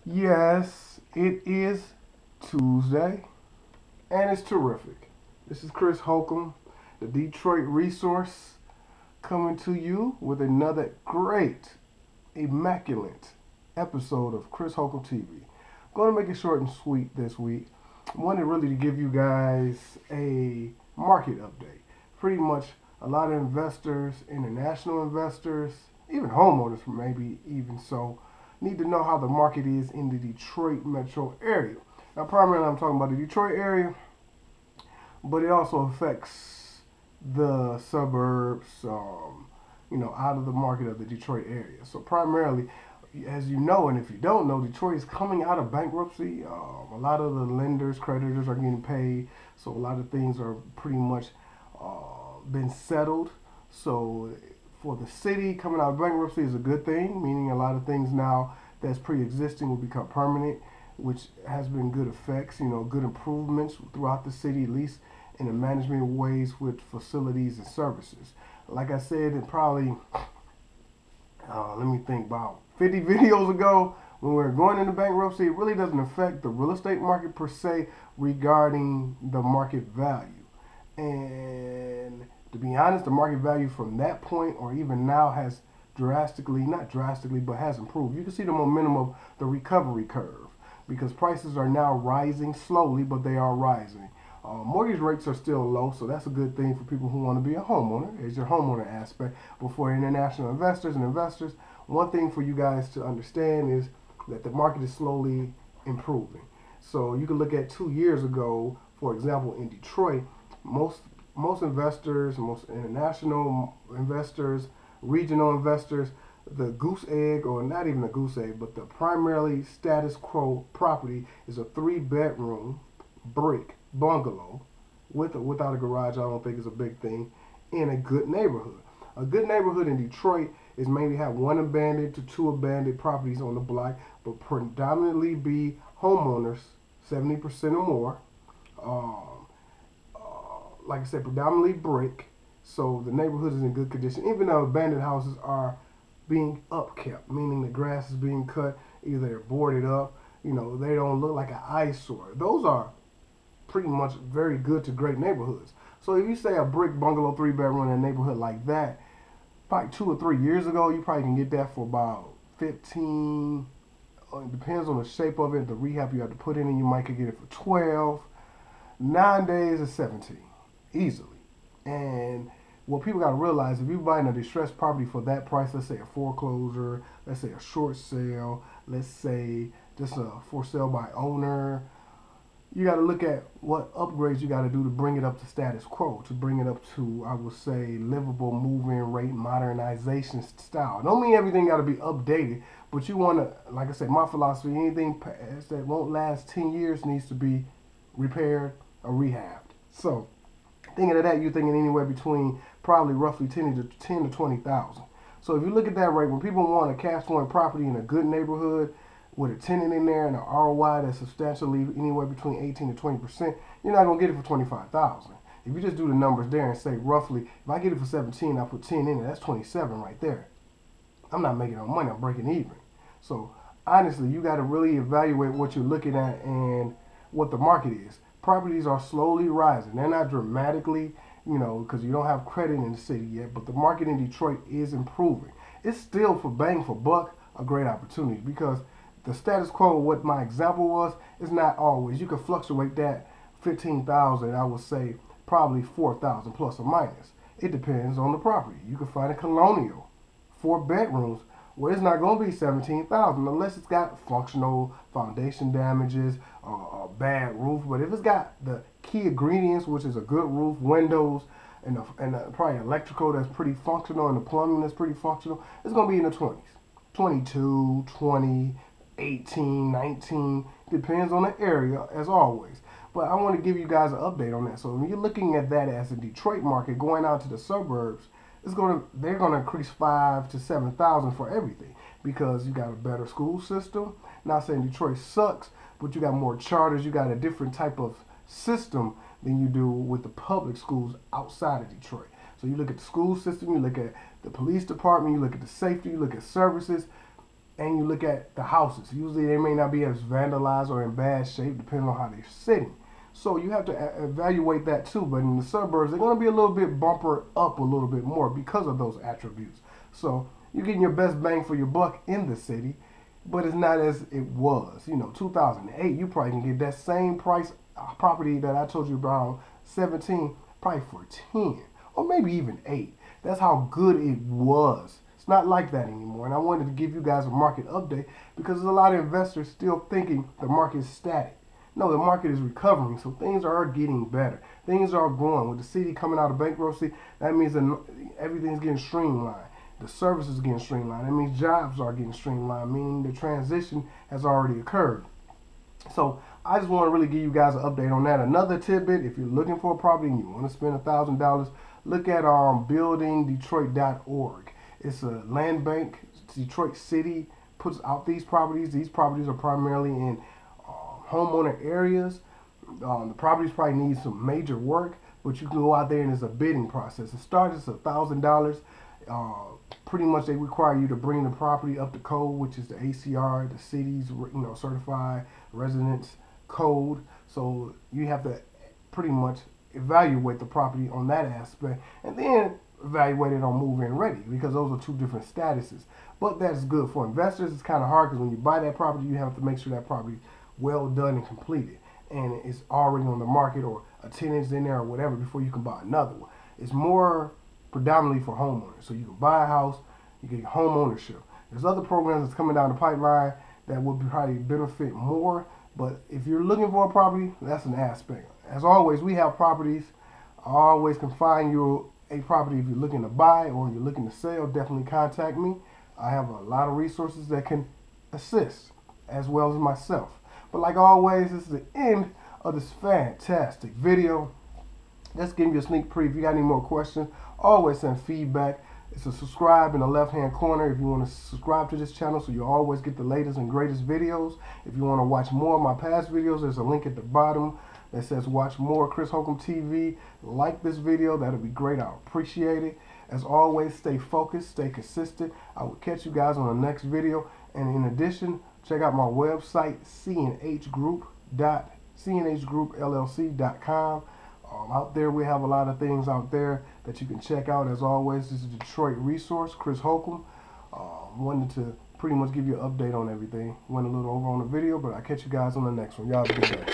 Yes, it is Tuesday, and it's terrific. This is Chris Holcomb, the Detroit Resource, coming to you with another great, immaculate episode of Chris Holcomb TV. Going to make it short and sweet this week. I wanted really to give you guys a market update. Pretty much a lot of investors, international investors, even homeowners, maybe even so, need to know how the market is in the Detroit metro area. Now, primarily, I'm talking about the Detroit area, but it also affects the suburbs, out of the market of the Detroit area. So, primarily, as you know, and if you don't know, Detroit is coming out of bankruptcy. A lot of the lenders, creditors are getting paid, so a lot of things are pretty much been settled. So for the city, coming out of bankruptcy is a good thing, meaning a lot of things now that's pre-existing will become permanent, which has been good effects, good improvements throughout the city, at least in the management ways with facilities and services. Like I said, it probably, let me think, about 50 videos ago, when we were going into bankruptcy, it really doesn't affect the real estate market per se regarding the market value. And to be honest, the market value from that point or even now has drastically, not drastically, but has improved. You can see the momentum of the recovery curve because prices are now rising slowly, but they are rising. Mortgage rates are still low, so that's a good thing for people who want to be a homeowner. There's your homeowner aspect. But for international investors, one thing for you guys to understand is that the market is slowly improving. So you can look at 2 years ago, for example, in Detroit, most most investors, most international investors, regional investors, the goose egg, or not even a goose egg, but the primarily status quo property is a 3 bedroom brick bungalow with or without a garage. I don't think is a big thing in a good neighborhood. A good neighborhood in Detroit is maybe have one abandoned to two abandoned properties on the block, but predominantly be homeowners, 70% or more. Um, like I said, predominantly brick, so the neighborhood is in good condition. Even though abandoned houses are being upkept, meaning the grass is being cut, either they're boarded up, they don't look like an eyesore. Those are pretty much very good to great neighborhoods. So if you say a brick bungalow 3 bedroom in a neighborhood like that, probably 2 or 3 years ago, you probably can get that for about 15. It depends on the shape of it, the rehab you have to put in, and you might could get it for 12. Nowadays, it's 17 easily. And what people got to realize, if you're buying a distressed property for that price, let's say a foreclosure, let's say a short sale, let's say just a for sale by owner, you got to look at what upgrades you got to do to bring it up to status quo, to bring it up to, I would say, livable move-in rate modernization style. Don't mean everything got to be updated, but you want to, like I said, my philosophy, anything past that won't last 10 years needs to be repaired or rehabbed. So, thinking of that, you're thinking anywhere between probably roughly 10 to 20,000. So if you look at that rate, when people want a cash flowing property in a good neighborhood with a tenant in there and an ROI that's substantially anywhere between 18 to 20%, you're not gonna get it for 25,000. If you just do the numbers there and say roughly, if I get it for 17, I put 10 in it, that's 27 right there. I'm not making no money, I'm breaking even. So honestly, you got to really evaluate what you're looking at and what the market is. Properties are slowly rising. They're not dramatically, because you don't have credit in the city yet, but the market in Detroit is improving. It's still for bang for buck a great opportunity because the status quo, what my example was, is not always. You can fluctuate that 15,000, I would say probably 4,000 plus or minus. It depends on the property. You can find a colonial 4 bedrooms where it's not going to be 17,000 unless it's got functional foundation damages, a bad roof. But if it's got the key ingredients, which is a good roof, windows, and probably electrical that's pretty functional, and the plumbing that's pretty functional, it's going to be in the 20s. 22, 20, 18, 19. Depends on the area, as always. But I want to give you guys an update on that. So when you're looking at that as a Detroit market going out to the suburbs, they're gonna increase 5 to 7,000 for everything because you got a better school system. Not saying Detroit sucks, but you got more charters. You got a different type of system than you do with the public schools outside of Detroit. So you look at the school system, you look at the police department, you look at the safety, you look at services. and you look at the houses. Usually they may not be as vandalized or in bad shape depending on how they're sitting. So you have to evaluate that too. But in the suburbs, they're going to be a little bit bumper up a little bit more because of those attributes. So you're getting your best bang for your buck in the city, but it's not as it was. 2008, you probably can get that same price property that I told you about, 17, probably for 10 or maybe even 8. That's how good it was. It's not like that anymore. And I wanted to give you guys a market update because there's a lot of investors still thinking the market is static. No, the market is recovering, so things are getting better. Things are growing. With the city coming out of bankruptcy, that means that everything's getting streamlined. The service is getting streamlined. That means jobs are getting streamlined, meaning the transition has already occurred. So I just want to really give you guys an update on that. Another tidbit, if you're looking for a property and you want to spend $1,000, look at buildingdetroit.org. It's a land bank. Detroit City puts out these properties. These properties are primarily in homeowner areas. The properties probably need some major work, but you can go out there and it's a bidding process. It starts at $1,000. Pretty much they require you to bring the property up to code, which is the ACR, the city's certified residence code. So you have to pretty much evaluate the property on that aspect, and then evaluate it on move-in ready, because those are two different statuses. But that's good for investors. It's kind of hard because when you buy that property, you have to make sure that property well done and completed, and it's already on the market or a tenant's in there or whatever before you can buy another one. It's more predominantly for homeowners, so you can buy a house, you get home ownership. There's other programs that's coming down the pipeline that will probably benefit more, but if you're looking for a property, that's an aspect. As always, we have properties. I always can find you a property if you're looking to buy or you're looking to sell. Definitely contact me. I have a lot of resources that can assist, as well as myself. But like always, this is the end of this fantastic video. Just giving you a sneak preview. If you got any more questions, always send feedback. It's a subscribe in the left hand corner if you want to subscribe to this channel so you always get the latest and greatest videos. If you want to watch more of my past videos, there's a link at the bottom that says watch more Chris Holcomb TV. Like this video, that'll be great. I appreciate it. As always, stay focused, stay consistent. I will catch you guys on the next video. And in addition, check out my website, cnhgroupllc.com. Out there, we have a lot of things out there that you can check out. As always, this is Detroit Resource, Chris Holcomb. Wanted to pretty much give you an update on everything. Went a little over on the video, but I'll catch you guys on the next one. Y'all have a good day.